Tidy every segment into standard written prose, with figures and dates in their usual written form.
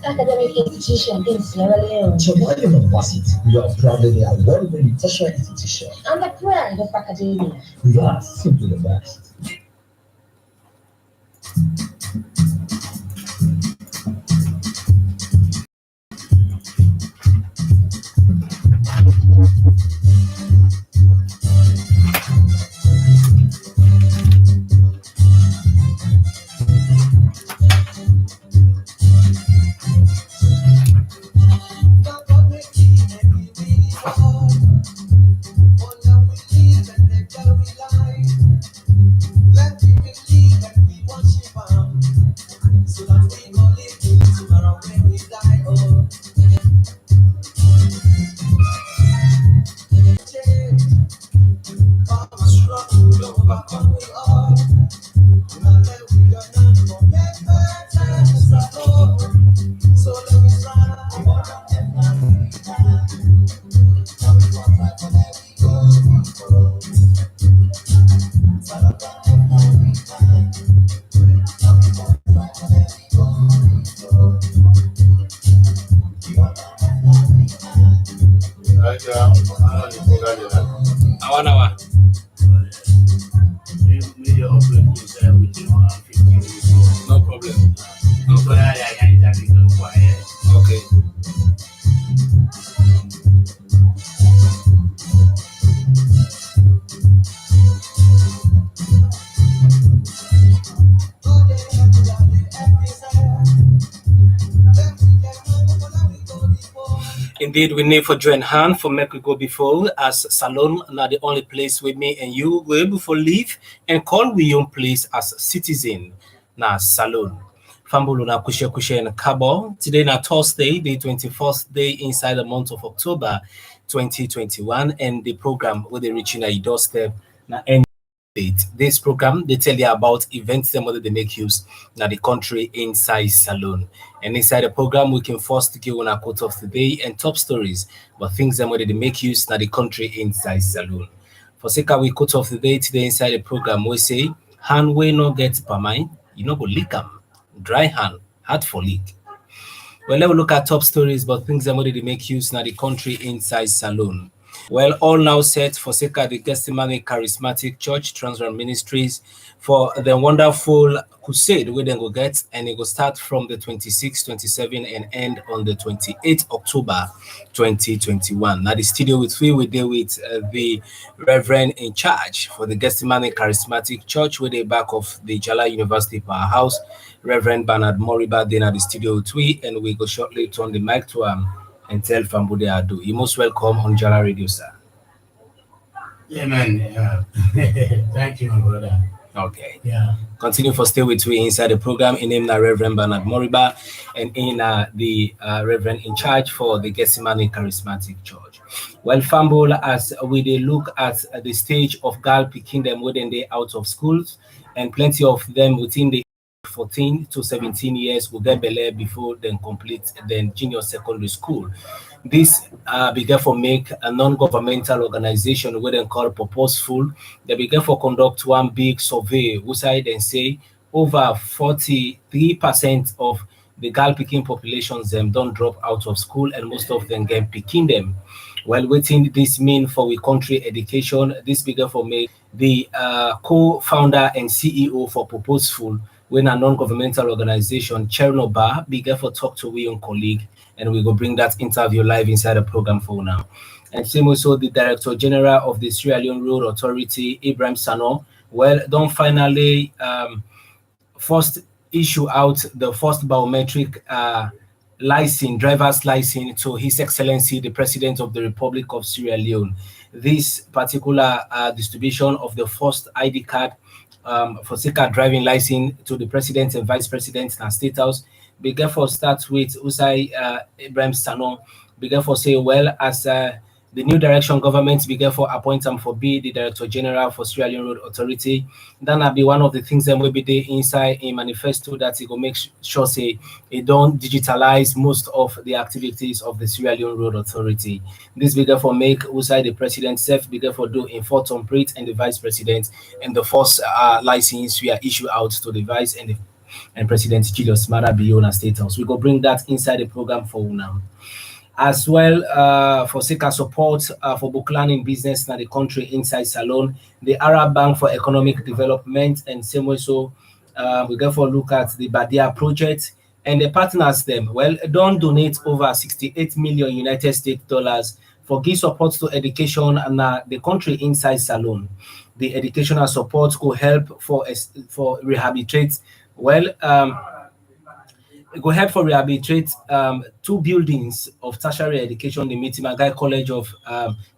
academic institution in Sierra Leone. Chapman University, we are proudly award-winning tertiary institution. And the pride of academia. We are simply the best. No problem. Okay. Indeed, we need for join hand for make we go before as Salon now the only place with me and you will able for leave and call we own place as citizen na Salon. Fambulu na kushe and Kabo. Today na Thursday, the 21st day inside the month of October 2021, and the program will they reaching a doorstep na end date. This program they tell you about events and whether they make use now the country inside Salon. And inside the program, we can first give on a quote of the day and top stories, but things that whether they make use now the country inside Salon. For sake we quote of the day today inside the program, we say hand way no get per mind, you know go lick 'em. Dry hand, hard for leak. Well, let me look at top stories, but things that whether they make use now the country inside Salon. Well, all now set for Seka the Gethsemane Charismatic Church Transworld Ministries for the wonderful crusade we then go get, and it will start from the 26th, 27 and end on the 28th October 2021. Now the studio with we deal with the Reverend in charge for the Gethsemane Charismatic Church with the back of the Njala University Powerhouse, Reverend Bernard Moriba, then at the studio with we, and we go shortly turn the mic to and tell Fambude Adu. You're most welcome on Njala Radio, sir. Yeah, man. Thank you, my brother. Okay. Yeah. Continue for stay with me inside the program. In name na Reverend Bernard Moriba, and in the Reverend in charge for the Gethsemane Charismatic Church. Well, Fambul, as we they look at the stage of girl picking them within they out of schools, and plenty of them within the 14 to 17 years will get belay before then complete then junior secondary school. This began for make a non-governmental organization we then call purposeful. They began for conduct one big survey which I then say over 43% of the girl picking populations them don't drop out of school, and most of them get picking them. While waiting this mean for we country education, this began for make the co-founder and CEO for Purposeful when a non-governmental organization, Chernobyl, began for talk to we own colleague, and we go bring that interview live inside the program for now. And same also the Director General of the Sierra Leone Road Authority, Ibrahim Sano, well, don't finally first issue out the first biometric license, driver's license to His Excellency, the President of the Republic of Sierra Leone. This particular distribution of the first ID card for Sika driving license to the President and Vice President and State House began for start with Usai Ibrahim Sano, began for say, well, as the new direction government began for appoint him for be the Director General for Sierra Leone Road Authority. That'll be one of the things that will be there inside a manifesto that it will make sure say it don't digitalize most of the activities of the Sierra Leone Road Authority. This began for make Usai the President self began for do enforce on print and the Vice President, and the first license we are issued out to the Vice and the and President Julius Mara Biona State House. We go bring that inside the program for you now. As well, for seeker support for book learning business in the country inside Salon, the Arab Bank for Economic Development, and same way so we go for a look at the Badia project and the partners them. Well, don't donate over 68 million United States dollars for give support to education and the country inside Salon. The educational support could help for rehabilitate. Well, it will help for rehabilitate two buildings of tertiary education, the Mitimagai College of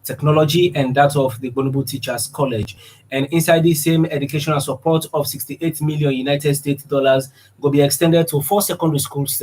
Technology and that of the Bonobo Teachers College. And inside this same educational support of 68 million United States dollars will be extended to 4 secondary schools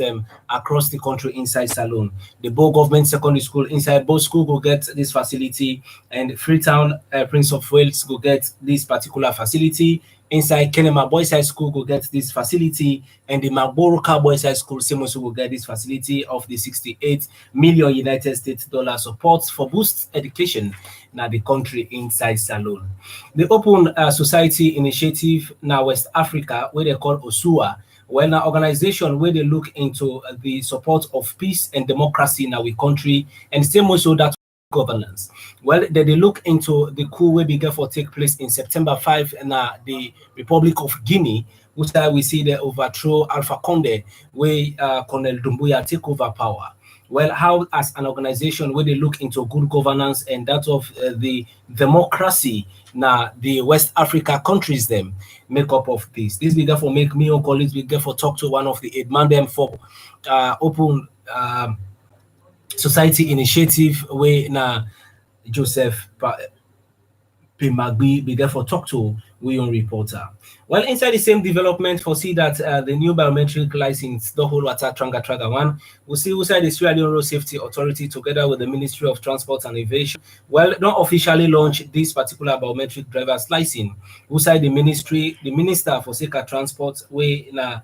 across the country inside Salon. The Bo Government Secondary School inside Bo School will get this facility, and Freetown Prince of Wales will get this particular facility. Inside Kenema Boys High School will get this facility, and the Maboroka Boys High School same also will get this facility of the 68 million United States dollar support for boost education now the country inside Salon. The Open Society Initiative now West Africa, where they call OSUA, well, an organization where they look into the support of peace and democracy in our country, and same also that governance. Well, they look into the coup where began for take place in September 5 in the Republic of Guinea, which we see the overthrow Alpha Conde, where Colonel Doumbouya take over power. Well, how as an organization where they look into good governance and that of the democracy now the West Africa countries them make up of this. This began for make me or colleagues began for talk to one of the 8 man them for open society initiative where na Joseph Pimagbi began for talk to we on reporter. Well, inside the same development, for see that the new biometric license, the whole water Tranga Traga one, we see inside the Sierra Leone Road Safety Authority together with the Ministry of Transport and Aviation. Well, don't officially launch this particular biometric driver's license. Inside the ministry, the Minister for Safer Transport, way na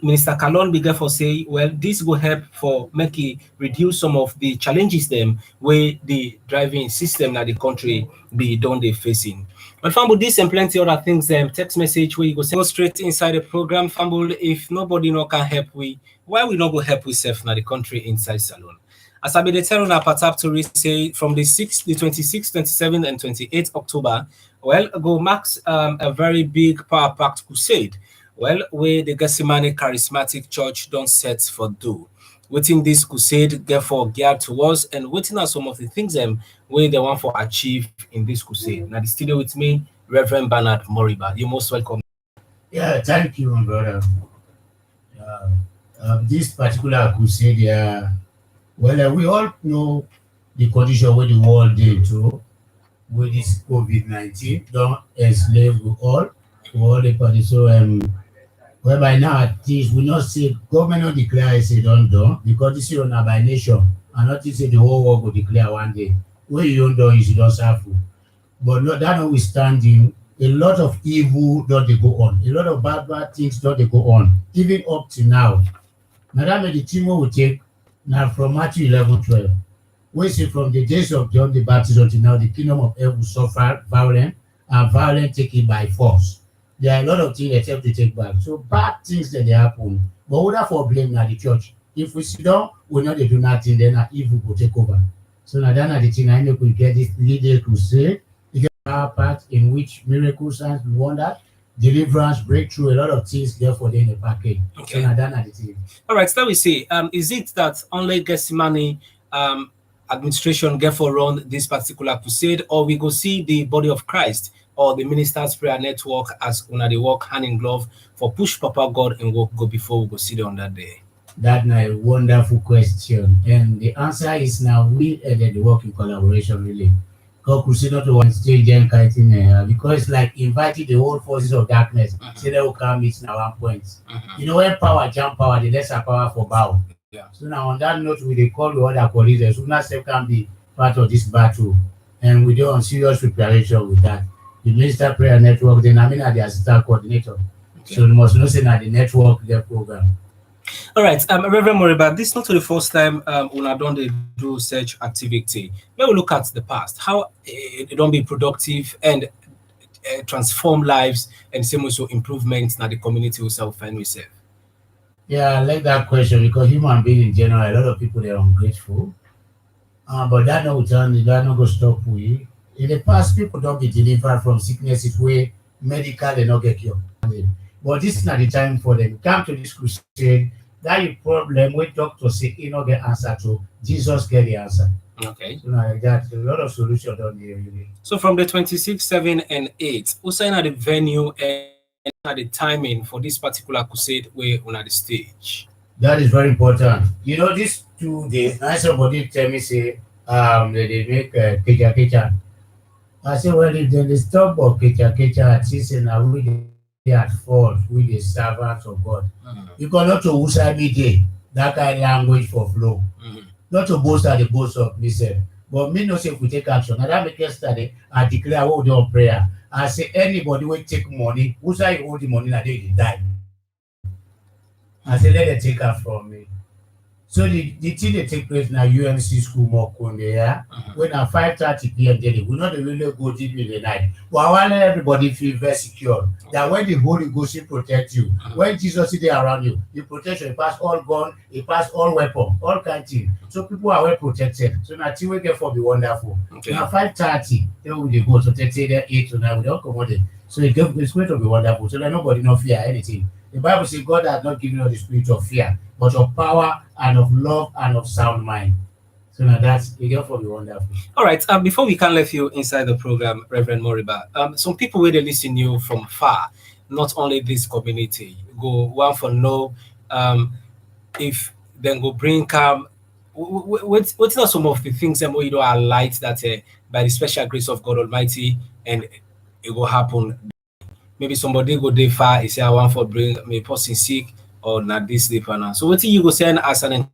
Minister Kalon began for say, well, this will help for making reduce some of the challenges them where the driving system that the country be done they facing. But Fumble, this and plenty other things, text message where you go send straight inside the program. Fumble, if nobody no can help we, why we not go help we self now the country inside Salon? As I be the tell na patap to say from the 6th, the 26th, 27th, and 28th October, well, go marks a very big power packed crusade. Well, where the Gethsemane Charismatic Church don't set for do. Waiting this crusade, therefore, geared towards and waiting on some of the things where they want for achieve in this crusade. Now, the studio with me, Reverend Bernard Moriba. You're most welcome. Yeah, thank you, my brother. This particular crusade, well, we all know the condition where the world did too, with this COVID-19, don't enslave all the parties. So, whereby now at least we not say government not declare say don't do because this is on by nation and not to say the whole world will declare one day. Where you don't do is you don't suffer. But not, that notwithstanding, a lot of evil don't they go on. A lot of bad things don't they go on. Even up to now. Now that the team will take now from Matthew 11:12. We say from the days of John the Baptist until now, the kingdom of heaven will suffer violence and violence taken by force. There are a lot of things they have to take back. So bad things that they happen. But we don't for blame now the church. If we sit down, we know they do nothing, then evil will take over. So now that's the thing I know we get this leader crusade. You get our part in which miracles, signs, wonders, deliverance, breakthrough, a lot of things there for them in the package. Okay. So now that's the thing. All right, so let me see. Is it that only Gethsemane administration get for run this particular crusade, or we go see the body of Christ or the Ministers Prayer Network as una they work hand in glove for push Papa God and go before we go see them on that day? That's a wonderful question. And the answer is now we the work in collaboration really. Because crusade not to one stage and because it's like inviting the whole forces of darkness. Say they will come meet now one point. You know when power jump power, the lesser power for bow. Yeah. So now on that note, we call the other colleagues as soon as they can be part of this battle. And we do on serious preparation with that. The Minister Prayer Network, then I mean the assistant coordinator. Okay. So you must know say that the network their program. All right, Reverend Moriba, this is not the first time una done the do such activity. May we look at the past, how it don't be productive, and transform lives and same also improvements na the community we self find ourselves? Yeah, I like that question because human being in general, a lot of people they're ungrateful. But that no turn, that no go stop we. In the past, people don't get delivered from sicknesses where medical they not get cured. But this is not the time for them. Come to this crusade. That your problem with doctors say you not get answer to. Jesus get the answer. Okay. So like that, a lot of solution down there really. So from the 26, 7, and 8, who sign at the venue and at the timing for this particular crusade where on at the stage? That is very important. You know, these 2 days, I somebody tell me say they make keja keja. I say, well, if they stop or kecha kecha at season, now we dey at fault, we the servants of God. You cannot to usai me day, that kind of language for flow. Not to boast at the boast of myself. But me no say if we take action. And that make us study and declare what we do on prayer. I say anybody will take money, usai hold the money and they die. I say let them take her from me. So the thing they take place in a UMC school more yeah. When at 5:30 p.m. daily, we not really go deep in the night. But I want everybody feel very secure. That when the Holy Ghost will protect you, when Jesus is there around you, the protection he pass all gun, he pass all weapon, all kind of thing. So people are well protected. So now till we get for be wonderful. Okay. Now 5:30, then we dey go. So they say there 8 to 9, we don't come on there. So it's going to be wonderful. So that nobody no fear anything. The Bible says God has not given us the spirit of fear, but of power and of love and of sound mind. So now that's you get for the wonderful. All right. Before we can let you inside the program, Reverend Moriba, some people will they listen you from far, not only this community. Go one for know if then go bring what's not some of the things that you know are light that by the special grace of God Almighty and it will happen. Maybe somebody go there far, he say I want for bring me person sick or not this day for now. So what you go send as an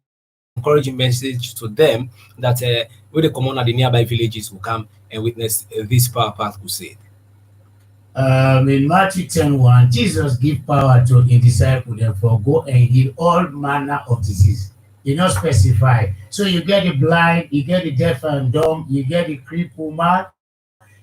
encouraging message to them that when they come on at the nearby villages will come and witness this power path crusade. In Matthew 10:1, Jesus give power to his disciple, therefore go and heal all manner of disease. He not specify. So you get the blind, you get the deaf and dumb, you get the crippled man,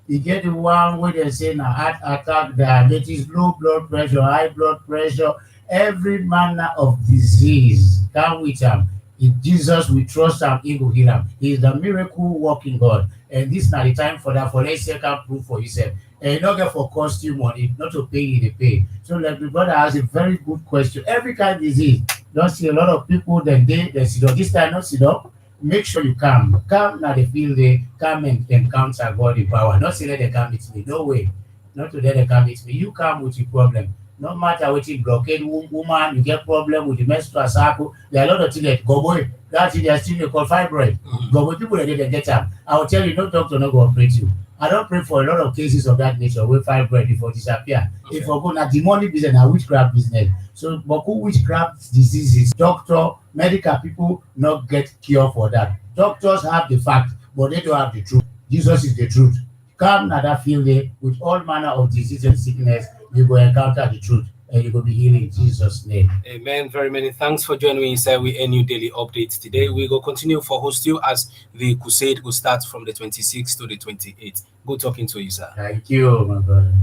you get the one where they say now heart attack, diabetes, low blood pressure, high blood pressure, every manner of disease come with him. If Jesus we trust him, he will heal him. He is the miracle working God. And this now the time for that for let's second proof for yourself. And you don't get for cost you money, not to pay you the pay. So like the brother has a very good question. Every kind of disease, don't see a lot of people then they sit down. This time not sit up. Make sure you come. Come now they feel they come and encounter God in power. Not say let they come with me. No way. Not to let they come with me. You come with your problem. No matter what you blockade woman, you get problem with the menstrual cycle. There are a lot of things that go away. That's it, there's still called fibroid. Go away people that they get up. I will tell you, no doctor not go operate you. I don't pray for a lot of cases of that nature where fibroid before disappear. Okay. If we go na demonic business, na witchcraft business. So but who witchcraft diseases, doctor, medical people not get cure for that. Doctors have the fact, but they don't have the truth. Jesus is the truth. Come na that field there with all manner of disease and sickness, you go encounter the truth and you go be healing in Jesus' name. Amen. Very many thanks for joining me inside with a new daily update today. We will continue for host you as the crusade will start from the 26th to the 28th. Good talking to you, sir. Thank you, my brother.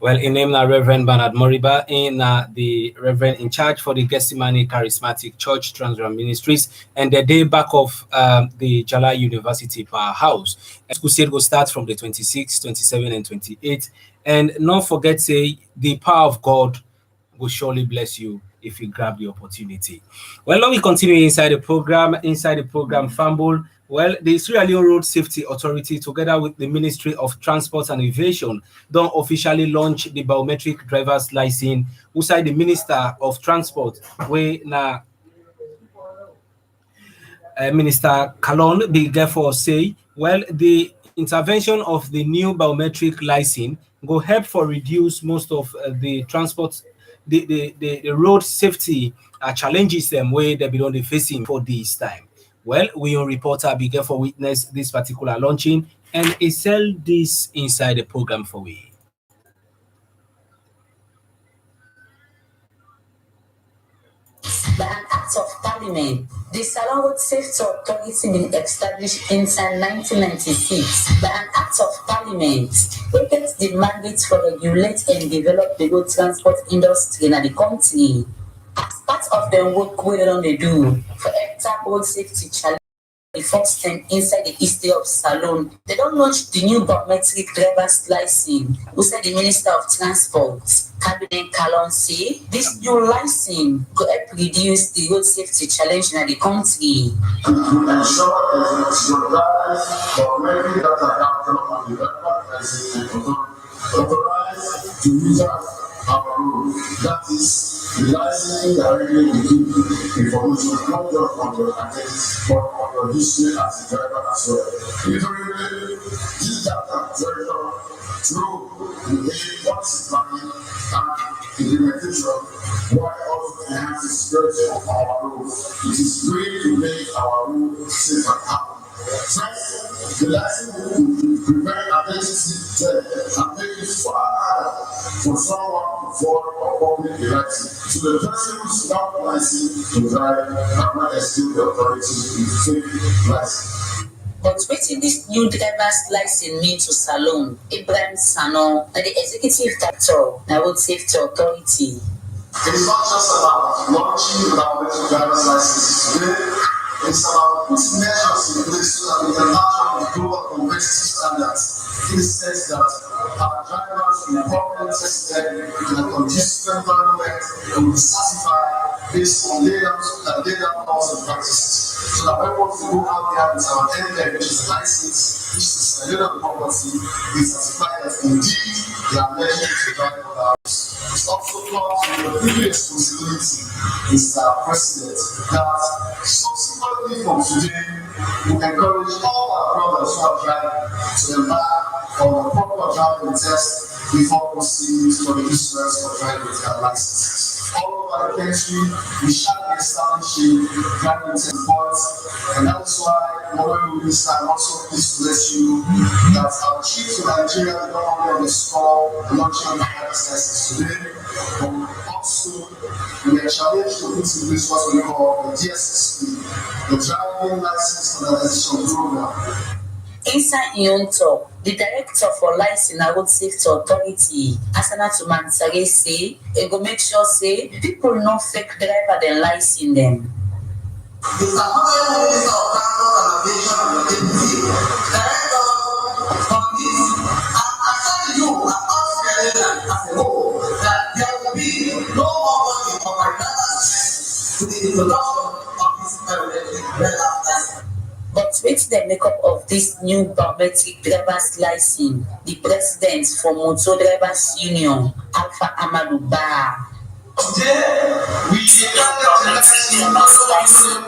Well, in name now Reverend Bernard Moriba, in the Reverend in charge for the Gethsemane Charismatic Church Transform Ministries, and the day back of the Njala University Powerhouse. Crusade will start from the 26th, 27th, and 28th. And not forget, say, the power of God will surely bless you if you grab the opportunity. Well, now we continue inside the program, Fumble. Well, the Sierra Leone Road Safety Authority, together with the Ministry of Transport and Aviation, don't officially launch the biometric driver's license. Usai the Minister of Transport, where na Minister Kalon be therefore say, well, the intervention of the new biometric license go help for reduce most of the transport, the road safety challenges them where they be on the facing for this time. Well, we on reporter be for witness this particular launching and he sell this inside the program for we. By an act of parliament, The Salon Road Safety Authority been established inside 1996 by an act of parliament wey get the mandate for regulate and develop the road transport industry in the country. As part of the work wey dem don dey do for enter road safety challenge the first time inside the history of Salon, they don't launch the new biometric driver's license. Who said the Minister of Transport, Cabinet Kalon, say this new license could help reduce the road safety challenge in the country. To ensure that your drivers biometric data capture and the driver license authorized to use our road. That is realizing directly to give information not just on your identity but on your history as a driver as well. Literally, this data treasure through the way policy planning and implementation while also enhancing security of our roads. It is great to make our roads safe and happy. First, the license will prevent identity theft and make it far harder for someone to fall or public the license. So the person who's not license to drive cannot exclude the authority with fake license. But wetin this new driver's license mean to Salon? Ibrahim Sano, the executive director na road safety authority. It's not just about launching biometric driver's licenses today. It's about putting measures in place so that we can match up with global competitive standards. In the sense that our drivers will properly tested in a conducive environment and will be certified based on laid-out laws and practices. So that when we go out there with our NDA, which is a license, which is a legal property, we certify that indeed they are measured to drive on our roads. It also comes with a big responsibility, Mr. President, that subsequently from today, we encourage all our brothers who are driving to embark on a proper driving test before proceeding for the issuance of driving their licenses. All over the country, we shall be establishing driving test points, and that's why Honorable Minister, I'm also pleased to let you that our chief in Nigeria is not only on the score launching the licenses today, but also we are challenged to put in place what we call the DSSP, the Driving License Standardization Program. Inside im talk, the director for license and road safety authority, Asanatu Mansare, say e go make sure say people no fake driver dem license dem. The Honorable Minister of Transport and Aviation of the Deputy Director on this, and assure you and all Nigerians as a whole that there will be no more money for my drivers to the introduction of this biometric driver's license. But with the makeup of this new biometric driver's license, the president for Motor Drivers Union, Alpha Amadou Ba. Today, we declare the president for Motor Drivers Union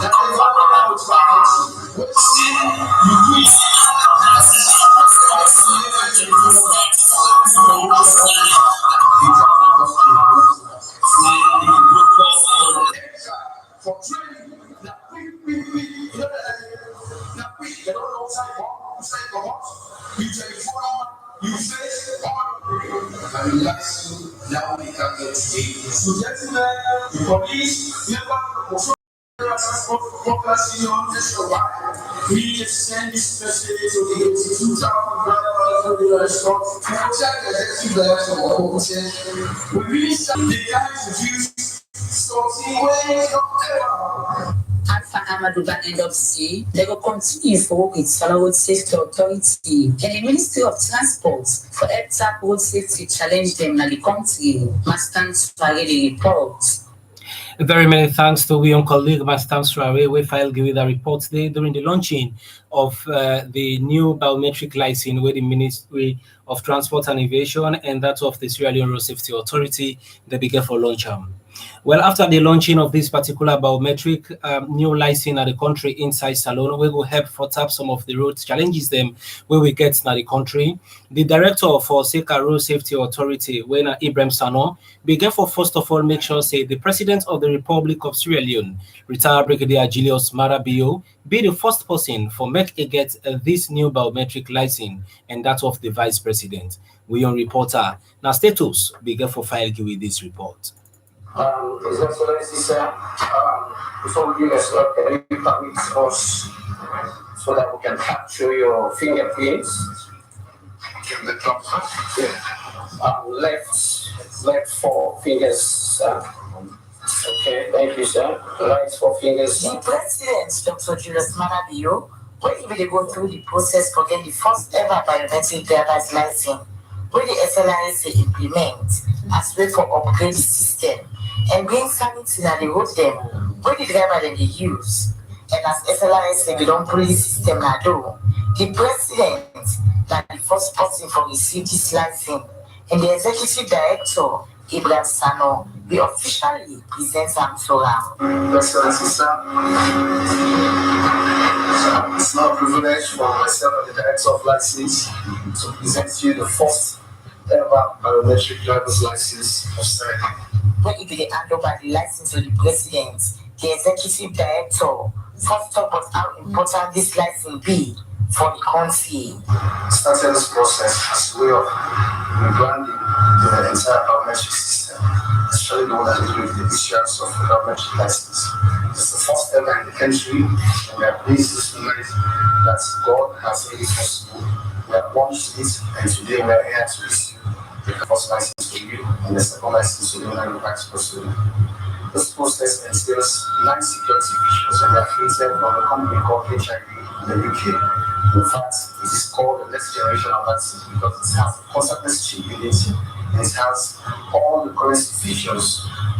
that the government will try to see you for training that we they don't know you telephone number, you face and you like now we can get so gentlemen, the police never we send this message to the 82,000 drivers of the restaurant. We really the guys refuse something way Alpha Amadou Ba end up saying they will continue for work with Salon Road Safety Authority and the Ministry of Transport for help road safety challenge them in the country. Mastan Sware the report. Very many thanks to our colleague Mastan Sware. We filed with a report today during the launching of the new biometric license with the Ministry of Transport and Aviation and that of the Sierra Leone Road Safety Authority. They began for launch. Well, after the launching of this particular biometric new license at the country inside Salon, we will help for tap some of the road challenges them where we get in the country. The director for Seka Road Safety Authority, when Ibrahim Sano, began for first of all make sure say the President of the Republic of Sierra Leone, retired Brigadier Julius Marabio, be the first person for make it get this new biometric license and that of the Vice President. We on reporter now status began for file with this report. His Excellency, sir, before we give a slot, can you permit us so that we can capture your fingerprints? Give the top first. Yeah. Left 4 fingers, sir. Okay, thank you, sir. Right 4 fingers. The President, Dr. Julius Manabio, when he will go through the process for getting the first ever biometric driver's license, where the SLRSA implement as way for upgrade the system and bring sanity that they wrote them, where the driver then they use. And as SLRSA, we don't pull the system now do. The President, that the first person for receive this license, and the Executive Director, Ibrahim Sano, we officially present them to Your Excellency, sir, it's now a privilege for myself and the Director of License to present you the first ever biometric driver's license of Senegal. When it be hand over the license to the President, the Executive Director first talk about how important this license be for the country. Started this process as a way of rebranding the entire biometric system, especially the one that is with the issuance of the biometric license. It's the first ever in the country, and we are pleased to note that God has made it possible. We have launched it, and today we are here to issue the first license to you and the second license to you and the back to. This process entails 9 security features, and they are created from a company called HIV in the UK. In fact, it is called the next generation of license because it has contactless chip in it, and it has all the currency features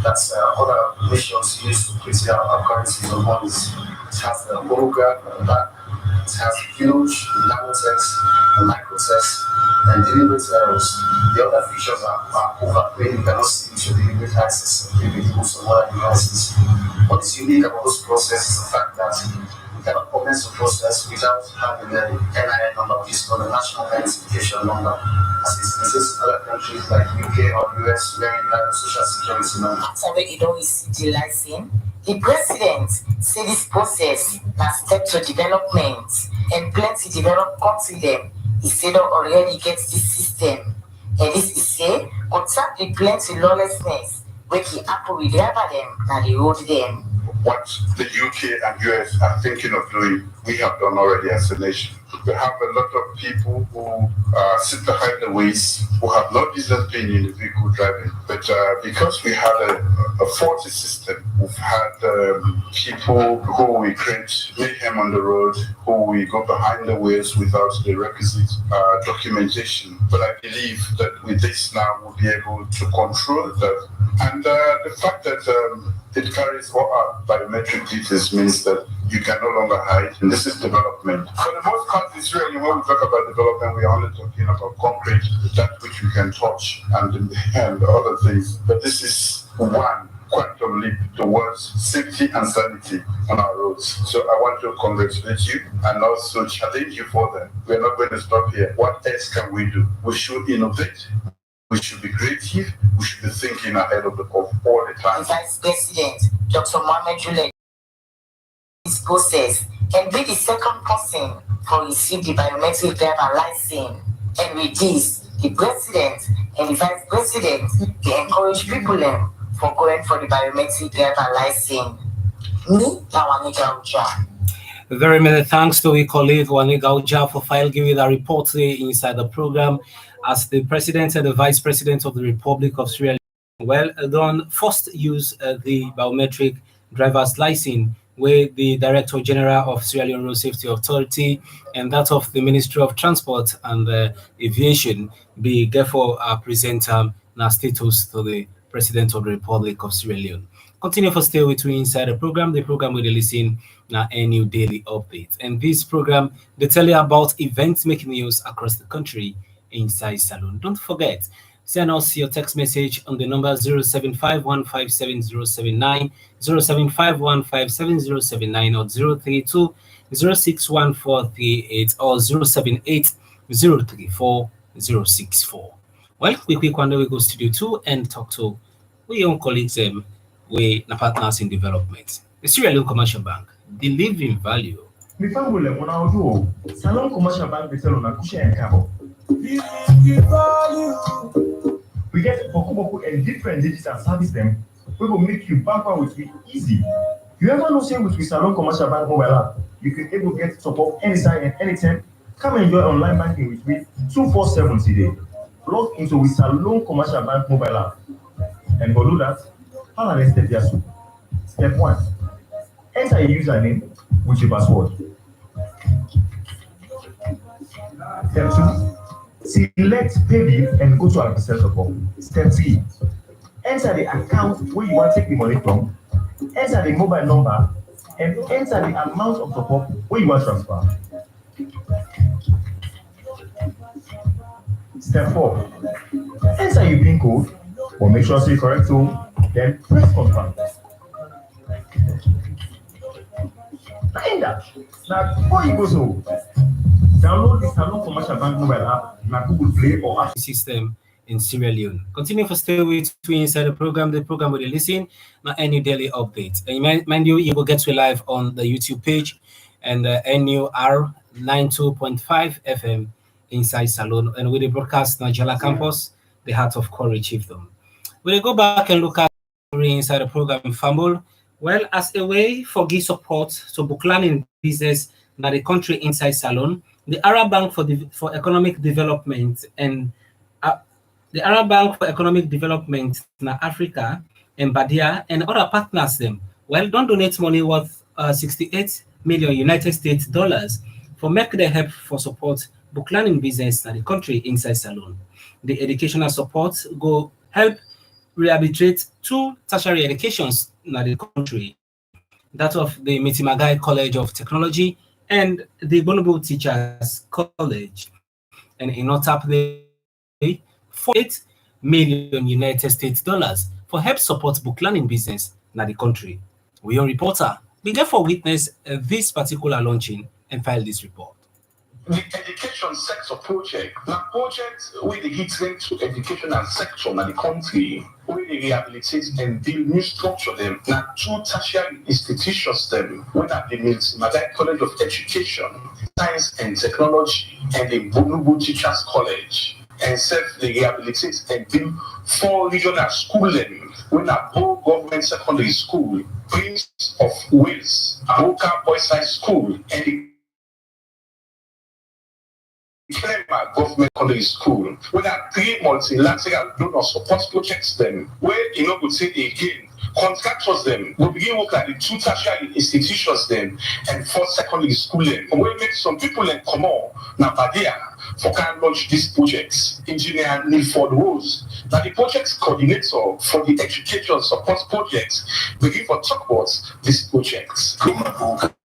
that other nations use to create their currencies and monies. It has the holograph at the back, it has huge nanotext and microtext and deliberate errors. The other features are overplayed, you cannot see with your deliberate access with most of other devices. What is unique about this process is the fact that we cannot commence the process without having the NIN number, which is called the National Identification Number, as it exists in other countries like UK or US, where you have a social security number. After we don't receive the license, the President said this process has step to development and plenty developed country them. He said already gets this system. And this is say, contact the plenty lawlessness, where the Apple will driver them and the road them. What the UK and US are thinking of doing, we have done already as a nation. We have a lot of people who sit behind the wheels, who have no business being in the vehicle driving. But because we had a faulty system, we've had people who we create mayhem on the road, who we go behind the wheels without the requisite documentation. But I believe that with this now, we'll be able to control that. And the fact that it carries all our biometric details means that you can no longer hide, and this is development. For the most countries, really, when we talk about development, we're only talking about concrete, that which we can touch, and other things. But this is one quantum leap towards safety and sanity on our roads. So I want to congratulate you and also challenge you further. We're not going to stop here. What else can we do? We should innovate. We should be creative. We should be thinking ahead of the curve all the time. Vice President Dr. Mohamed Julek this process and be the second person to receive the biometric driver license. And with this, the President and the Vice President they encourage people for going for the biometric driver license. Me, Waniga Uja. Very many thanks to our colleague Waniga Uja for filing with a report today inside the program. As the President and the Vice President of the Republic of Sierra Leone, well done, first use the biometric driver's license, where the Director General of Sierra Leone Road Safety Authority and that of the Ministry of Transport and Aviation be therefore present now status to the President of the Republic of Sierra Leone. Continue for stay with me inside the program. The program will listen now a new daily update. And this program, they tell you about events making news across the country inside Salon. Don't forget, send us your text message on the number 075157079, 075157079 or 032061438 or 078034064. Well, quick one, we go Studio 2 and talk to we own colleagues we na partners in development. The Sierra Leone Commercial Bank, the living value. Salon Commercial Bank they sell on a cushion and cabo. We get Boku and different digital service them We will make you backward with it easy. You ever know say with Salon Commercial Bank mobile app, you can able get support anytime and anytime. Come enjoy online banking with me 247 today. Log into with Salon Commercial Bank mobile app. And for do that, how are step here? Step 1. Enter a username with your password. Step 2. Select pay bill and go to our business support. Step 3. Enter the account where you want to take the money from. Enter the mobile number and enter the amount of support where you want to transfer. Step 4. Enter your PIN code or make sure it's correct too. Then press confirm. Now, before you go so, download the Salon Commercial Bank mobile app na Google Play or App system in Sierra Leone. Continue for stay with me inside the program. The program will listen now any daily updates. And mind you, you will get to live on the YouTube page and NUR 92.5 FM inside Salon. And with the broadcast Njala campus, the heart of Courage Chiefdom. We'll go back and look at inside the program Fumble. Well, as a way for give support to booklearning business na the country inside Salon, the Arab Bank for Economic Development and the Arab Bank for Economic Development na Africa and Badia and other partners them don't donate money worth 68 million United States dollars for make the help for support booklearning business na the country inside Salon. The educational support go help rehabilitate 2 tertiary educations in the country, that of the Mitimagai College of Technology and the Bonobo Teachers College. And in not up the 48 million United States dollars for help support book learning business in the country. We are reporter, we therefore witness this particular launching and file this report. The education sector project, now project where they hit to educational sector in the country, where they rehabilitate and build new structure them, now 2 tertiary institutions them, whether they meet Madai College of Education, Science and Technology, and the Bonubu Teachers College, and self they rehabilitate and build 4 regional schools them, when a Bo Government Secondary School, Prince of Wales, Aoka Boys High School, and the Government College School, where are 3 multilateral donor support projects them, where you know would say again, contractors them will begin work at the 2 tertiary institutions them and 4 secondary school them. And we make some people in common now Badia for can launch these projects. Engineer Milford Rose, now the project coordinator for the education support projects, begin for talk about these projects.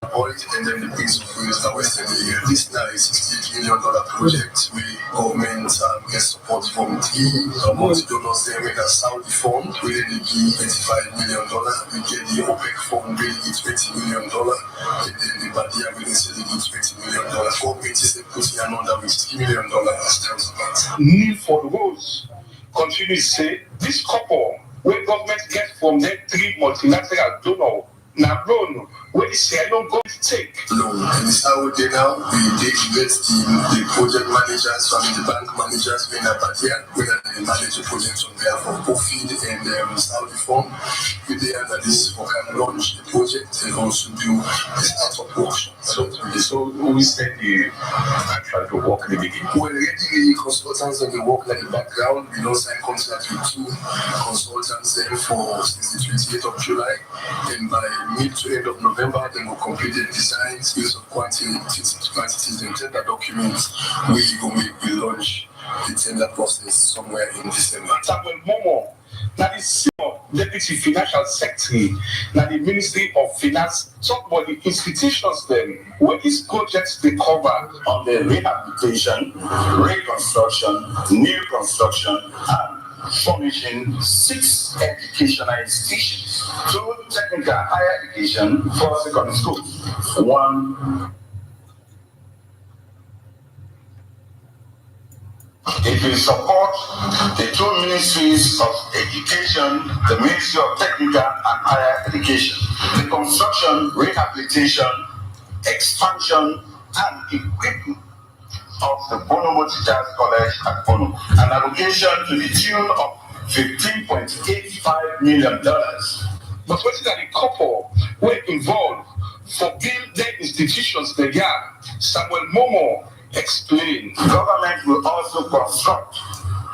And then the Prince of Wales that Western area. This now is $68 million project where government gets support from 3 multi-donors there with a Saudi fund where they give $25 million. We get the OPEC fund where they give $20 million. And then the Badia where they say they give $20 million. Government is putting another with $3 million as transport. Milford Rose continues to say this couple where government gets from their 3 multilateral donors now loan where the say I don't go to take loan. And it's how they now they get the project managers, the bank managers when they manage the projects on behalf of Profit and Saudi Fund. With the analysts who can launch the project and also do the startup workshop. So we spend the actual to work in the beginning. Well, already the consultants on the work like the background, we don't sign contracts with 2 consultants there for since the 28th of July. And by mid to end of November, then we'll complete the designs, use of quantities and tender documents. We launch the tender process somewhere in December. Samuel Momo, now the senior deputy financial secretary, now the Ministry of Finance, talk about the institutions then where these projects they cover On the rehabilitation, reconstruction, new construction, and furnishing 6 educational institutions, 2 technical higher education, 4 secondary schools, 1. It will support the 2 ministries of education, the Ministry of Technical and Higher Education, the construction, rehabilitation, expansion, and equipment of the Bonobo Teachers College at Bono, an allocation to the tune of $15.85 million. But what is that the couple were involved for building institutions they got? Samuel Momo explained. Government will also construct,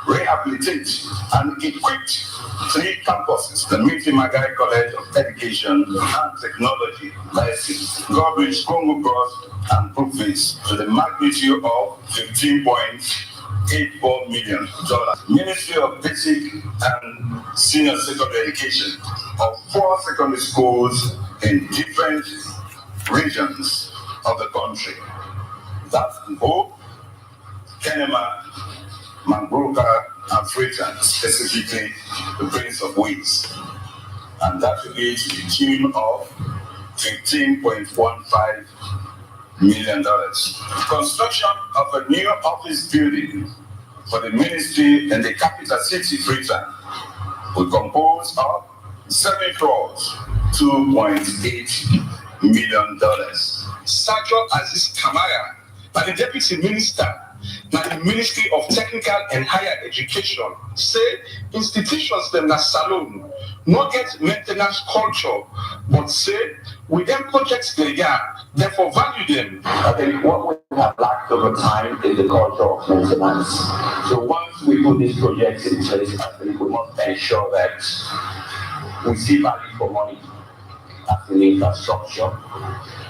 rehabilitate, and equip 3 campuses: the Miti Magai College of Education and Technology, License, Gorbridge, Congo Cross, and Brookfield, to the magnitude of $15.84 million. Ministry of Basic and Senior Secondary Education of 4 secondary schools in different regions of the country. That's Mbo, Kenema, Mangroka, and Freetown, specifically the Prince of Wales. And that will be to the tune of $15.15 million. Construction of a new office building for the ministry in the capital city, Freetown, will compose of 7 floors, $2.8 million. Sergio Aziz Kamara, by the Deputy Minister, by the Ministry of Technical and Higher Education, say institutions them na salon, not get maintenance culture, but say with them projects they got, therefore value them. I think what we have lacked over time is the culture of maintenance. So once we put these projects in place, I think we must ensure that we see value for money as in infrastructure,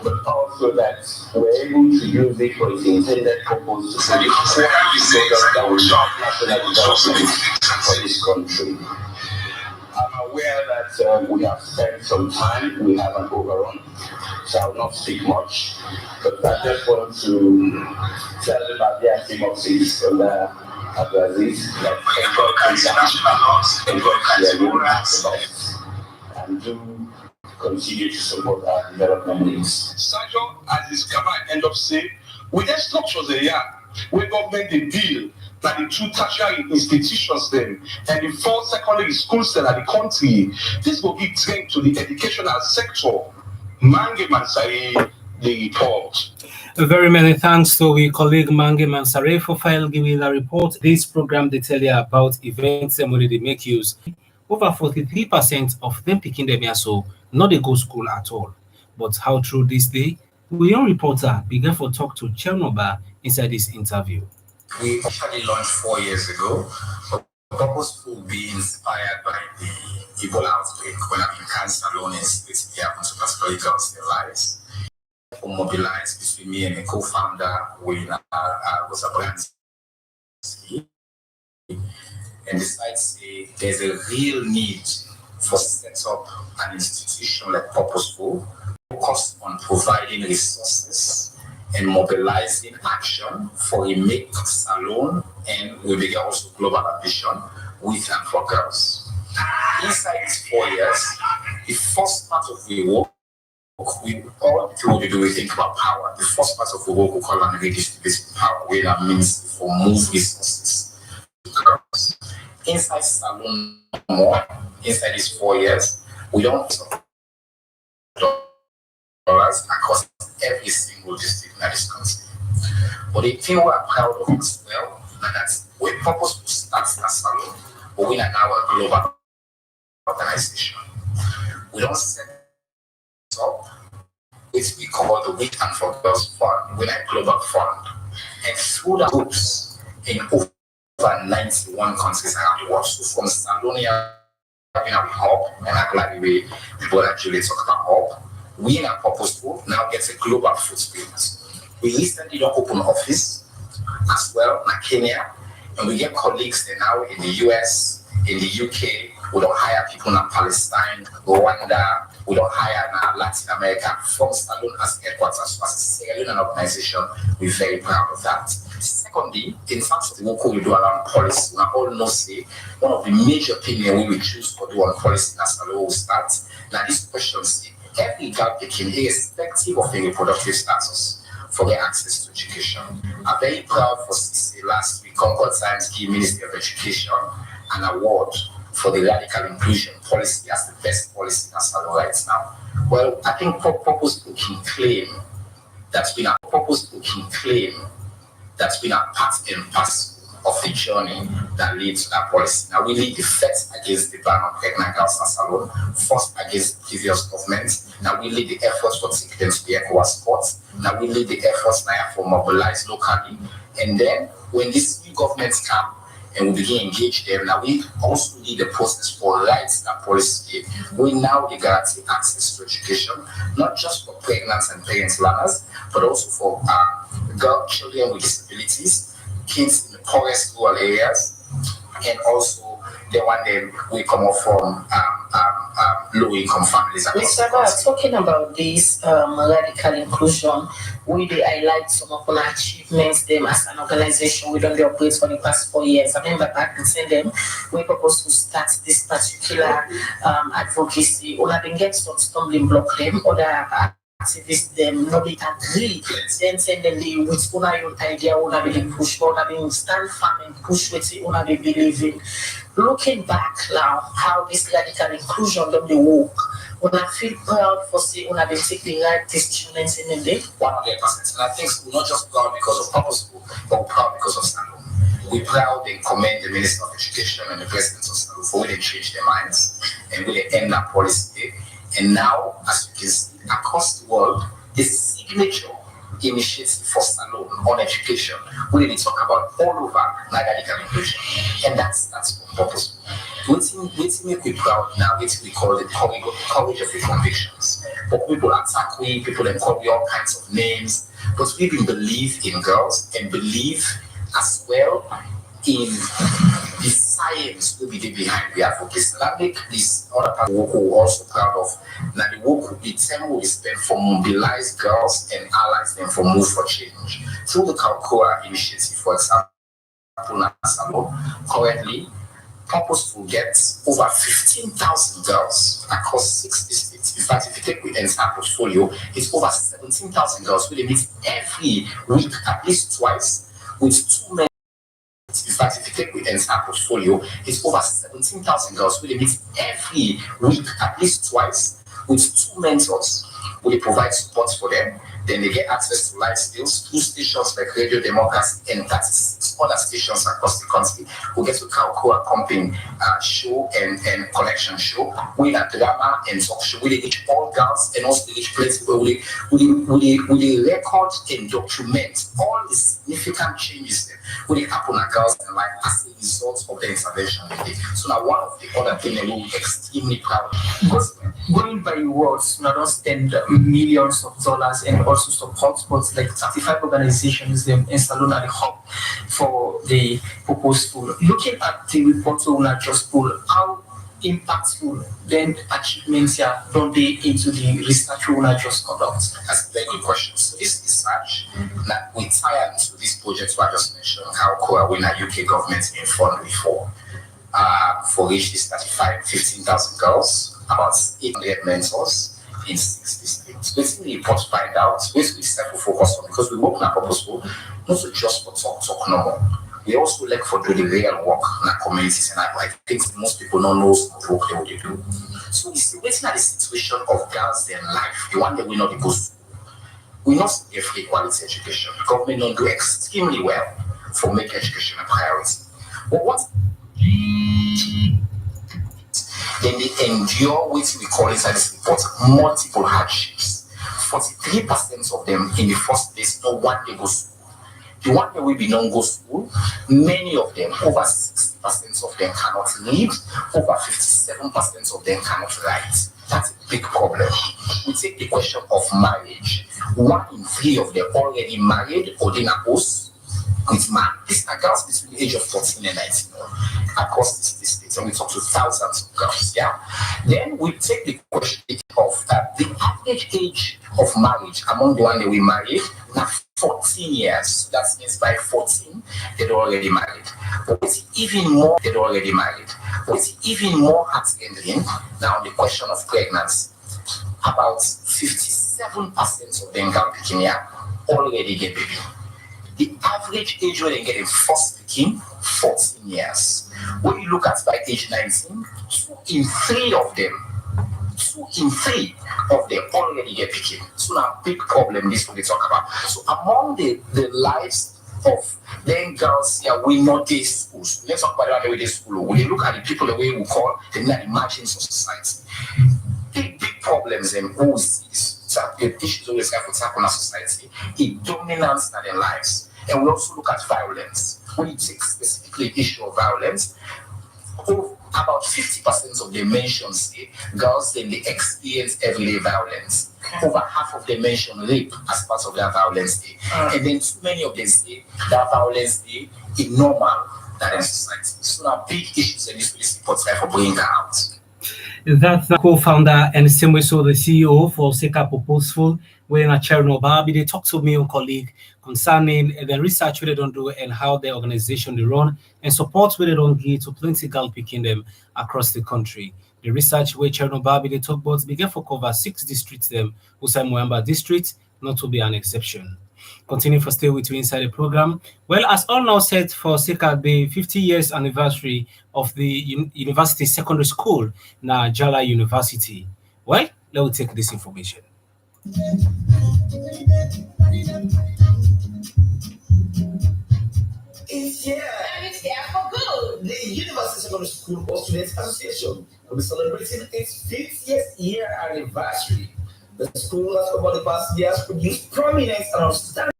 but also that we're able to use it for its intended purpose to produce programs that will drive national development for this country. I'm aware that we have spent some time, we have an overrun, so I will not speak much, but I just want to tell them about the activities on the Abdulaziz that enjoy and do continue to support our development needs. Sergio Aziz Kamara end up saying, with the structures they are, where government they deal, that the 2 tertiary institutions then, and the 4 secondary schools then at the country, this will give strength to the educational sector. Mange Mansare, the report. Very many thanks to our colleague Mange Mansare for filing with the report. This program they tell you about events and when they make use. Over 43% of them picking them here, so not a go school at all. But how true this day? We young reporter began for talk to Chernobyl inside this interview. We actually launched 4 years ago, but purposeful being inspired by the Ebola outbreak when I'm in cancer alone in states they happen to particularly girls their lives. We mobilized between me and a co-founder with was a brand and decided to say there's a real need for set up an institution like Purposeful, focused on providing resources and mobilizing action for a make salon, and we began also global ambition with and for girls. Inside these 4 years, the first part of the work, we all through we do we think about power. The first part of the work we call an redistributive power, where that means for move resources to girls. Inside salon more, inside these 4 years, we don't dollars across every single district in this country. But the thing we're proud of as well, that we purpose to start a salon, but we are now a global organization. We don't set up which we call the Week and for Girls Fund, we're a global fund. And through the groups in over 91 countries around the world. So from Salonia, having a hub, and I'm glad the way people actually talk about hub, we in our Purposeful now get a global footprint. We recently don't open office as well in Kenya, and we get colleagues there now in the US, in the UK. We don't hire people in Palestine, Rwanda. We don't hire in Latin America from Salon as headquarters. So as a Sierra Leone organization, we're very proud of that. Secondly, in terms of the work we do around policy, we all know say one of the major things we will choose to do on policy as Salon will start. Now this question is every girl picking, irrespective of their reproductive status, for their access to education. I'm very proud for CC last week, Concord Times gave Ministry of Education an award for the radical inclusion policy as the best policy in Salon right now. Well, I think Purposeful can claim that's been a part and parcel of the journey that leads to that policy. Now, we lead the fight against the ban on pregnant girls and salon, first against previous governments. Now, we lead the efforts for taking them to the ECOWAS courts. Now, we lead the efforts now for mobilize locally. And then, when these new governments come, and we begin engage them. Now we also lead the process for rights and policy. We now guarantee access to education, not just for pregnant and parent learners, but also for children with disabilities, kids in the poorest rural areas, and also the one that we come up from low-income families. Mr. Bar, talking about this radical inclusion, we highlight some of our achievements them as an organization. We don't operate for the past 4 years. I remember back in them, we proposed to start this particular advocacy. We have been getting some stumbling block them, other activists them not be agree. Then suddenly with una your idea, una be push, una be stand firm and push with it, una be believing. Looking back now, how this radical inclusion don't they work, una feel proud for say una be take the right decisions in the day. 100%. And I think we're not just proud because of Purposeful, but we're proud because of Standalone. We're proud and commend the Minister of Education and the President of Standalone for when they change their minds and when they end that policy. And now, as you can see, across the world, the signature initiative for Standalone on education, where they talk about all over radical inclusion. And that's Purposeful. What's make me proud now, what we call the courage of the convictions. But people attack we, people then call we all kinds of names. But we even believe in girls and believe as well in the science will be behind the advocacy. And I make this other part of work we're also proud of. Now the work the time we spend for mobilize girls and allies them for move for change. Through the Kalkoa initiative, for example, currently Purposeful gets over 15,000 girls across 60 states. In fact, if you take the entire portfolio, it's over 17,000 girls. We meet every week at least twice with 2 men. In fact, if you take the entire portfolio, it's over 17,000 girls. We meet every week at least twice with 2 mentors. We provide support for them. Then they get access to live skills, 2 stations like Radio Democracy and 36 other stations across the country. We get to Kalkoa pumping show and connection show with a drama and talk show. We reach all girls and also reach places where we record and document all the significant changes that will happen in girls' life as a result of the intervention we did. So now one of the other things that we're extremely proud of. Going by your words, not just spend millions of dollars and also support, but like 35 organizations them in Salon at the hub for the Purposeful. Looking at the report on just pull, how impactful then achievements here don't they into the research we just conduct? That's a very good question. So this research that we tie into this project I just mentioned, how COA when a UK government informed before for which is 15,000 girls, about 800 mentors in 60 states. Basically, the report find out basically step we focus on because we work in a Purposeful, not just for talk no more. We also like for do the real work in our communities, and I think most people don't know the work that we do. So we see waiting at the situation of girls their life, the one that we know the goes. We not give free quality education. The government don't do extremely well for making education a priority. But what then they endure what we call inside this report multiple hardships. 43% of them in the first place no one they go school. The one that we be non go school, many of them, over 60% of them cannot read, over 57% of them cannot write. That's a big problem. We take the question of marriage. 1 in 3 of them already married or in a house with man. These are girls between the age of 14 and 19 across the states, and we talk to thousands of girls. Yeah. Then we take the question of the average age of marriage among the one that we married now 14 years. That means by 14 they're already married. But it's even more they're already married. But it's even more heart-rending now the question of pregnancy. About 57% of them girl picking here already get baby. The average age when they get a first picking, 14 years. When you look at by age 19, 2 in 3 of them already get picking. So now big problem this what we talk about. So among the lives of then girls we not these schools. Let's talk about the way they school. When you look at the people the way we call the margins of society, big problems and the issues always have to happen in our society, it dominates in their lives. And we also look at violence. When you take specifically the issue of violence, about 50% of the mentions girls then they experience everyday violence. Over half of them mention rape as part of their violence and then too many of them say that violence is normal that in society. So now big issues and this is important for bringing that out. That's the co-founder and same way so the CEO for Seka Purposeful, when a Chernobyl, they talk to me on colleague concerning the research they don't do and how the organization they run and support where they don't give to plenty girl picking them across the country. The research where Chernobyl they talk about began for cover 6 districts them, Usai Mwamba district, not to be an exception. Continue for stay with you inside the program. Well, as all now set for Seka, the 50 years anniversary of the university secondary school, Njala University. Well, let me take this information. It's here. And it's here for good. The University Secondary School of Students Association will be celebrating its 50th year anniversary. The school has over the past years produced prominent and outstanding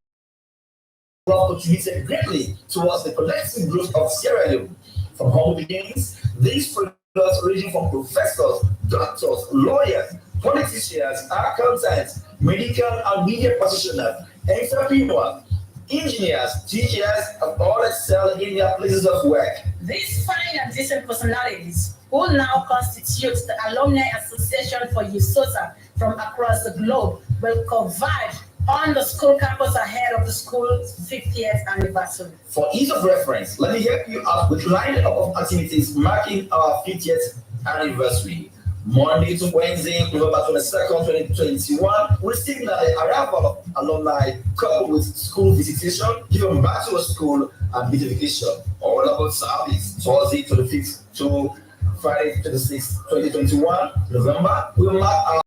contributed greatly towards the collective growth of Sierra Leone. From humble beginnings, these products ranging from professors, doctors, lawyers, politicians, accountants, medical and media practitioners, entrepreneurs, engineers, teachers, and all excel in their places of work. These fine and decent personalities who now constitute the Alumni Association for USOSA from across the globe will converge on the school campus ahead of the school's 50th anniversary. For ease of reference, let me help you out with lineup of activities marking our 50th anniversary. Monday to Wednesday, November 22nd, 2021, we signal the arrival of alumni coupled with school visitation, given back to a school and beautification. All about service, Thursday 25th to Friday 26th, 2021, November, we will mark our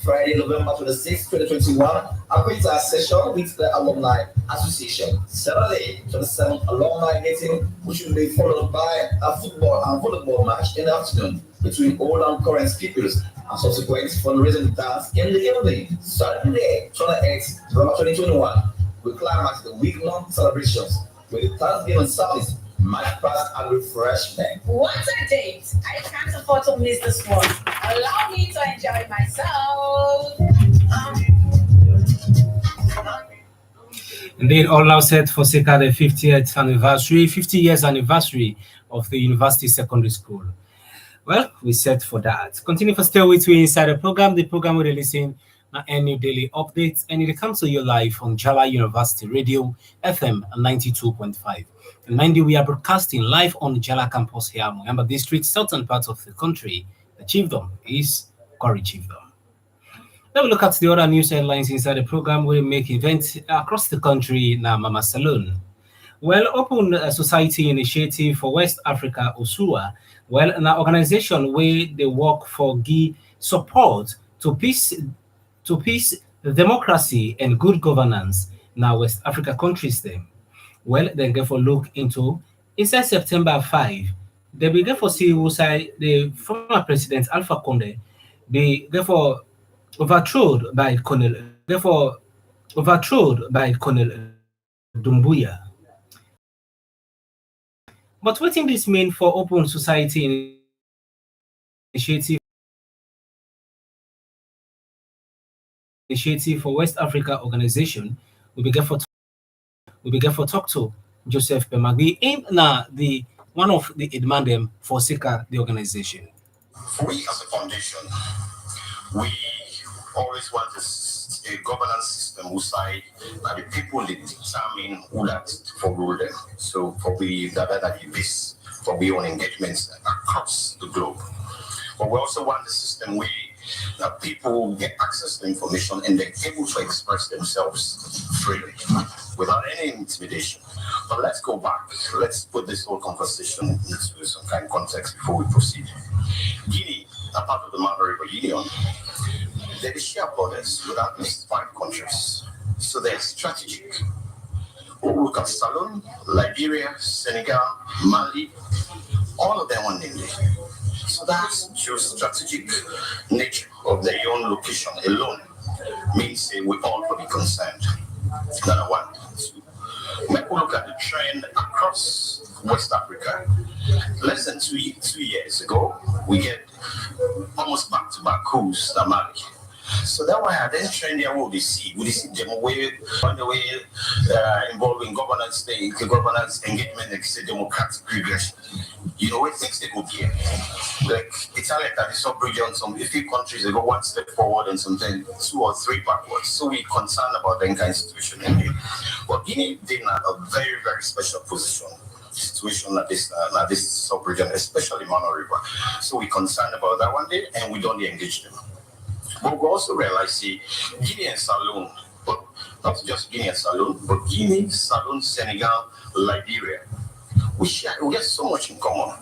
Friday, November 26th, 2021, a quitter session with the Alumni Association. Saturday, 27th, alumni meeting, which will be followed by a football and volleyball match in the afternoon between old and current speakers, and subsequent fundraising dance in the evening. Saturday, 28th, November 2021, we climax the week-long celebrations with the Thanksgiving service, match pass and refreshment. What a date! I can't afford to miss this one. Allow me to enjoy myself. Indeed, all now set for Seka the 50th anniversary, 50 years anniversary of the University Secondary School. Well, we set for that. Continue for stay with me inside the program. The program will listen any daily updates, and it comes to you live on Njala University Radio FM 92.5. And mind you, we are broadcasting live on the Njala campus here, Moyamba District, southern part of the country. The chiefdom is Kori Chiefdom. Let me look at the other news headlines inside the program. We make events across the country now, Mama Saloon. Well, Open Society Initiative for West Africa, OSUA, well, an organization where they work for support to peace, democracy, and good governance now West Africa countries them. Well, then get for look into inside September 5, they began for see who say the former president Alpha Conde be therefore overthrown by Colonel Dumbuya. But what does this mean for Open Society Initiative for West Africa organization? We began for talk to Joseph Pemagui in the one of the demand them for Seka the organization. We as a foundation, we always want a governance system whose side that the people they determine who that for rule them. So for we that base for we own engagements across the globe. But we also want the system where that people get access to information and they're able to express themselves freely without any intimidation. But let's go back. Let's put this whole conversation into some kind of context before we proceed. Guinea, a part of the Marble River Union, they share borders with at least 5 countries. So they're strategic. look at Salon, Liberia, Senegal, Mali, all of them are named. So that's geostrategic nature of their own location alone means we all will be concerned. Number one. When we look at the trend across West Africa, less than two years ago, we get almost back-to-back coups in Mali. So that's why I then trend there what we see them away on the way involving governance engagement and democratic regression. You know, it things they go here. Like Italy at the sub-region, some few countries they go one step forward and sometimes 2 or 3 backwards. So we're concerned about that kind of situation in here. But Guinea they're in a very, very special situation at this sub-region, especially Mano River. So we're concerned about that one day and we don't engage them. But we also realize, see, Guinea and Saloon, but not just Guinea and Saloon, but Guinea, Saloon, Senegal, Liberia. We get so much in common.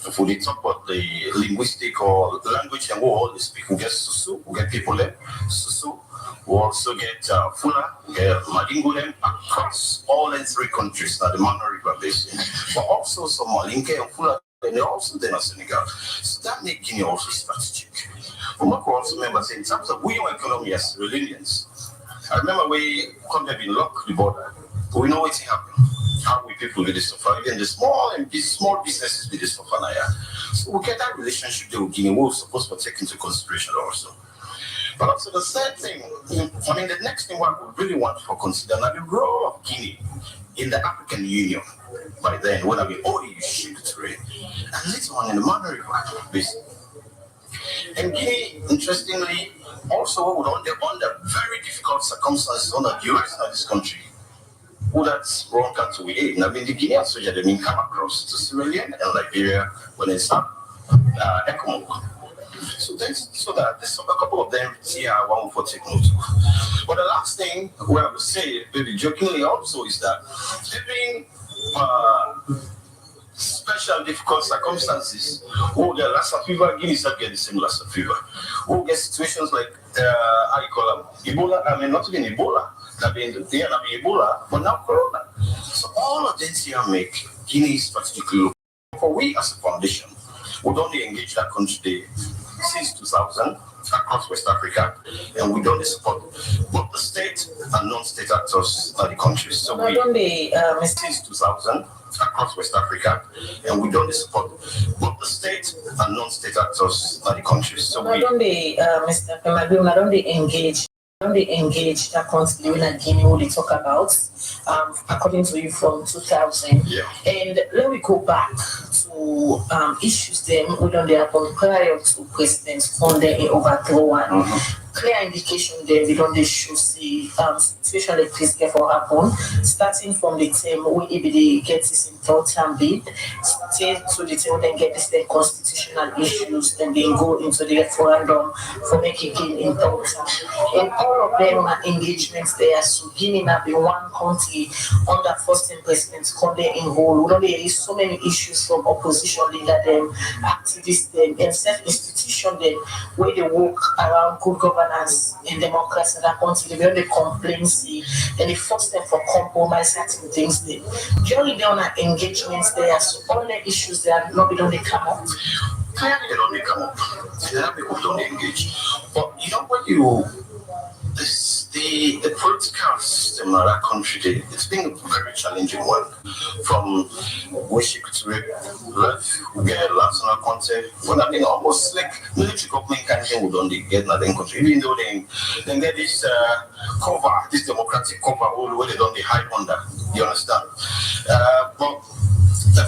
If we talk about the linguistic or language and we all speak, we get Susu, we get people there, Susu. We also get Fula, we get Madingo them across all in 3 countries, the Mano River Basin. But also some Malinke and Fula, and they're also there in Senegal. So that makes Guinea also strategic. But Marco also remember saying, in terms of we know economy as Sierra Leoneans, I remember we come have been locked the border, but we know what's happening. How we people with this suffer, even the small businesses with this suffer now. So we get that relationship there with Guinea, we're supposed to take into consideration also. But also the third thing, I mean, the next thing what we really want to consider now the role of Guinea in the African Union. By then, when I mean, you shipped trade, and later on in the Mano River Basin. And Guinea, interestingly, also under very difficult circumstances under the US in this country. Who that's wrong country we ate. I mean, the Guinean soldier, they mean come across to Sierra Leone and Liberia when it's ECOMOG. So that there's a couple of them here I want for take note of. But the last thing we have to say, maybe jokingly also, is that living special difficult circumstances, who get Lassa fever, Guinea get the same Lassa fever. Who get situations like how you call them Ebola, I mean not even Ebola. That means they are not Ebola, but now Corona. So all of this here make Guinea strategically look. For we as a foundation, we don't engage that country since 2000 across West Africa, and we don't support both the state and non-state actors in the countries. So we since 2000 across West Africa, and we don't support both the state and non-state actors in the countries. So we don't Mr. Kemagum, I don't engage. They engage that country like Guinea, who they talk about, according to you from 2000. Yeah. And let me go back to issues them within their prior to President Conde in overthrow one. Clear indication there we don't show the situation like this for happen, starting from the time when EBD gets this in third term bid, stay to the time then get this then constitutional issues, then they go into the referendum for making it in third term. And all of them are engagements there. So Guinea now be one country under first time President Conde in whole. There is so many issues from opposition leader them, activists them, and self-institution them where they work around good governance and democracy in that country. They the complaints, and the first step for compromise certain things there. During the engagements there, so all the issues there not be done they come up. Clearly they don't come up. There people don't engage. But you know what the political system of that country, it's been a very challenging one. From worship to left, we get national content. But I mean, almost like military government kind of thing we don't get nothing country. Even though they get this cover, this democratic cover, where they don't hide under. You understand? But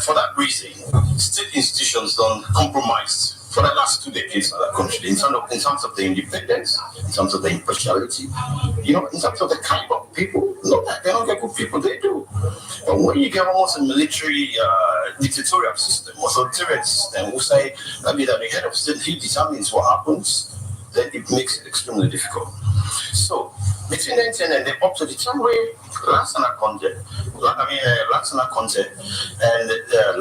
for that reason, state institutions don't compromise. For the last 2 decades in that country, in terms of the independence, in terms of the impartiality, in terms of the kind of people, not that they don't get good people, they do. But when you get almost a military dictatorial system, authoritarian system, who say maybe that the head of state, he determines what happens, then it makes it extremely difficult. So, between the 10 and up to the time where Lansana Conde and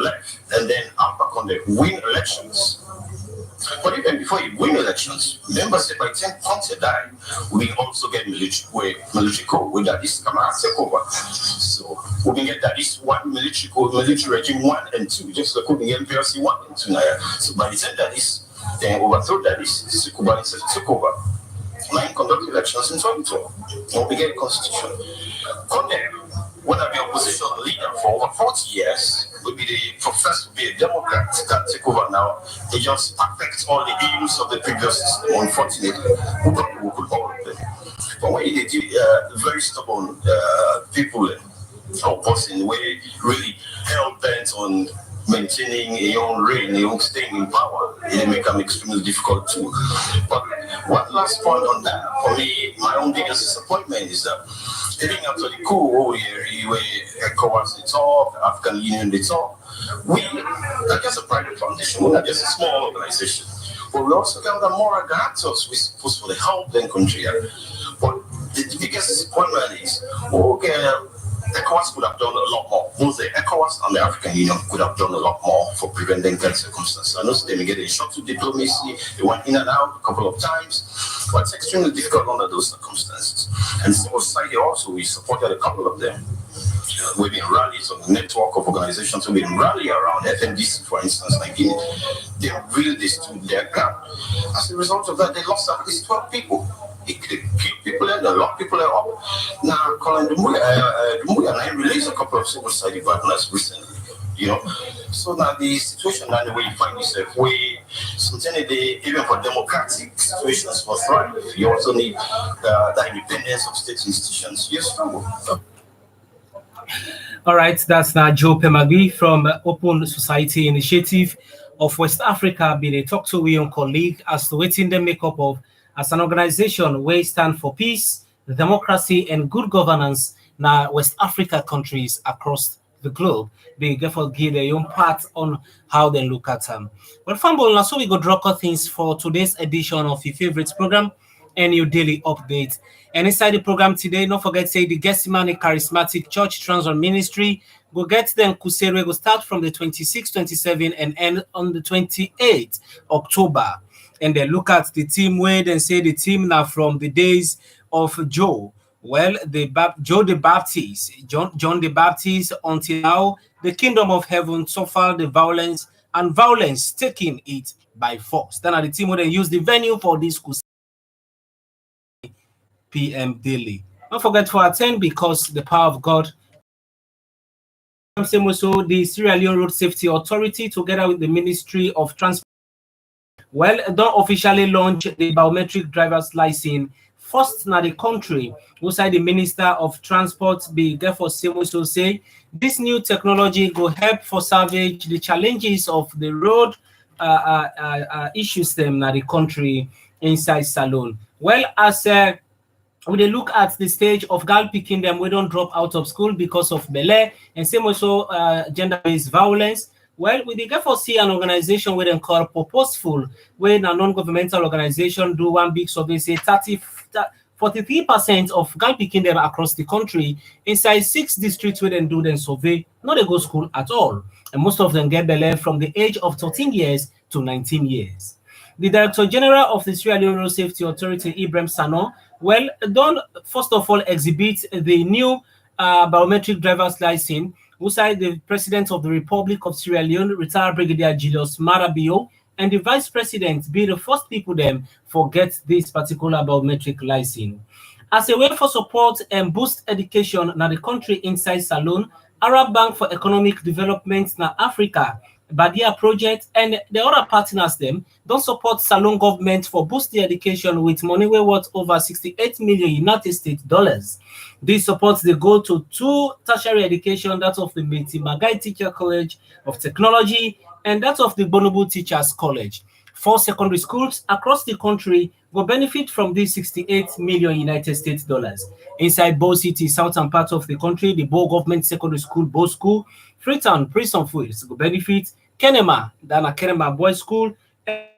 left, and then Alpha Conde win elections, But even before you win elections, remember, say by 10 points die, we also get military code with that this come out take over. So we can get that this one military code, military regime 1 and 2, just like we get PLC 1 and 2 now. So by the time that is then overthrow that is Sekuba took over. Nine conduct elections in 2012. And we get a constitution. Come there. When I be opposition leader for over 40 years, will be the professed to be a Democrat that take over now. They just affect all the ills of the previous system. Unfortunately, we could all of them. But when they do very stubborn people or person where really hell bent on maintaining a own reign, a own staying in power, it may become extremely difficult too. But one last point on that, for me, my own biggest disappointment is that leading up to the coup, where ECOWAS the talk, African Union the talk, we are just a private foundation, we're not just a small organization. But we also got the moral guarantors we're supposed to help them country. But the biggest disappointment is, ECOWAS could have done a lot more. Both the ECOWAS and the African Union could have done a lot more for preventing that circumstance. I know they may get a shot to diplomacy, they went in and out a couple of times, but it's extremely difficult under those circumstances. And civil society also, we supported a couple of them. We've been rallies on the network of organizations who've been rallying around FMDC, for instance, like they really stood their ground. As a result of that, they lost at least 12 people. They killed people and a lot of people are up. Now, Colin Dumbuya and I released a couple of civil society partners recently. So now the situation now the way you find yourself, sometimes even for democratic situations for thrive, you also need the independence of state institutions. You struggle. All right, that's now Joe Pemagui from Open Society Initiative of West Africa. Be they talk to your colleague as to waiting the makeup of as an organization where stand for peace, democracy, and good governance. Now, West Africa countries across the globe, they therefore give their own part on how they look at them. Well, Fumble, now so we go drop things for today's edition of your favorite program and your daily update. And inside the program today, don't forget say the Gethsemane Charismatic Church Transfer Ministry. Go get them crusade. We go start from the 26th, 27th, and end on the 28th October. And they look at the team where they say the team now from the days of Joe. Well, John the Baptist until now, the kingdom of heaven suffered the violence and violence taking it by force. Then at the team where they use the venue for this PM daily. Don't forget to attend because the power of God. Also, the Sierra Leone Road Safety Authority, together with the Ministry of Transport, don't officially launch the biometric driver's license. First, now the country, outside the Minister of Transport, be therefore so say this new technology will help for salvage the challenges of the road issues them now the country inside Salone. Well, as when they look at the stage of girl picking them, we don't drop out of school because of Bele and same also gender-based violence. Well, we therefore see an organization where they call Purposeful, where a non-governmental organization do one big survey, say 43% of girl picking them across the country inside 6 districts where they do them survey, not they go school at all. And most of them get Bele from the age of 13 years to 19 years. The Director General of the Sierra Leone Road Safety Authority, Ibrahim Sano, don't first of all exhibit the new biometric driver's license, outside the President of the Republic of Sierra Leone, retired Brigadier Julius Marabio, and the Vice President be the first people them forget this particular biometric license. As a way for support and boost education in the country inside Salone, Arab Bank for Economic Development in Africa, Badia Project, and the other partners them don't support Salone government for boosting education with money worth over 68 million United States dollars. This supports the goal to 2 tertiary education, that of the Meti Magai Teacher College of Technology and that of the Bonobo Teachers College. 4 secondary schools across the country will benefit from these 68 million United States dollars. Inside Bo City, southern part of the country, the Bo Government Secondary School, Bo School, Freetown, Prison Fields will benefit, Kenema, Dana Kenema Boys School, and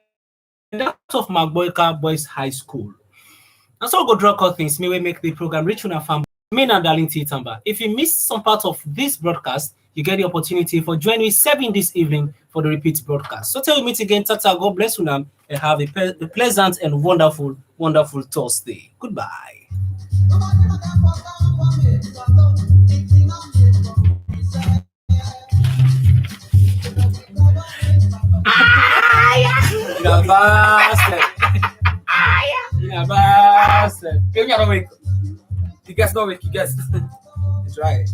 that of Magboika Boys High School. And so go draw things, may we make the program reach on our family. Me and Darling Tamba. If you missed some part of this broadcast, you get the opportunity for joining me 7 this evening for the repeat broadcast. So till we meet again, Tata, God bless you now, and have a pleasant and wonderful, wonderful Thursday. Goodbye. You guys know it. You guys. It's right.